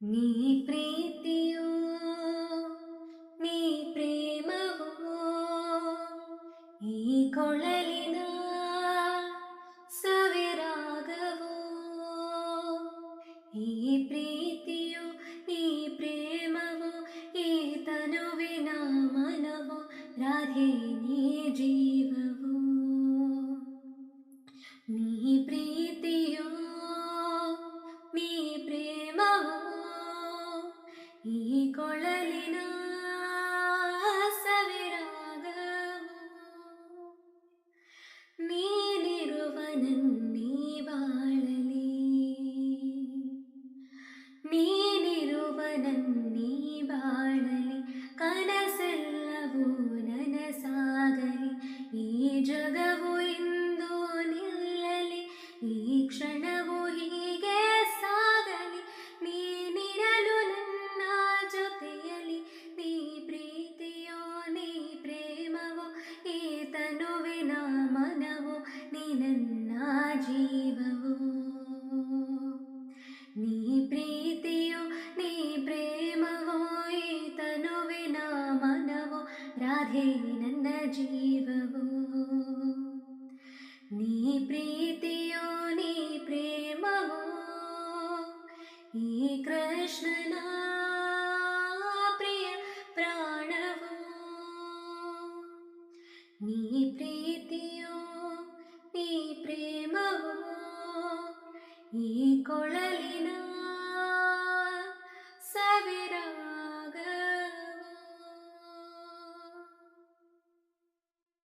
ನೀ ಪ್ರೀತಿಯೋ ನೀ ಪ್ರೇಮವೋ ಈ ಕೊಳಲಿನ ಸವಿರಾಗವೋ ಈ ಪ್ರೀತಿಯೋ ಈ ಪ್ರೇಮವೋ ಈ ತನುವಿನ ಮನವೋ ರಾಧೆ ನೀ ಜೀವವೋ ನೀ ಪ್ರೀತಿಯೋ ನೀ ಪ್ರೇಮವೋ ಈ ಕೊಳಲಿನ ಸವಿರಾಗವೋ ನೀನಿರುವ ನನ್ನೀ ಬಾಳಲಿ ನೀನಿರುವ ನನ್ನೀ ಬಾಳಲಿ ಕನಸೆಲ್ಲವೂ ನನಸಾಗಲಿ ಈ ಜಗವು ಇಂದು ನಿಲ್ಲಲಿ ಈ ಕ್ಷಣವು ಹೀಗೆ ಸಾಗಲಿ ನೀನಿರಲು ನನ್ನ ಜೊತೆಯಲಿ ನೀ ಪ್ರೀತಿಯೋ ನೀ ಪ್ರೇಮವೋ ಈ ತನುವಿನ ಮನವೋ ನೀ ನನ್ನ ಜೀವವೋ ನೀ ಪ್ರೀತಿಯೋ ನೀ ಪ್ರೇಮವೋ ಈ ತನುವಿನ ಮನವೋ ರಾಧೆ ನನ್ನ ಜೀವವೋ ನೀ ಪ್ರೀತಿಯೋ ನೀ ಪ್ರೇಮವೋ ಈ ಕೃಷ್ಣನ ಪ್ರಿಯ ಪ್ರಾಣವೋ ನೀ ಪ್ರೀತಿಯೋ ನೀ ಪ್ರೇಮವೋ ಈ ಕೊಳಲಿನ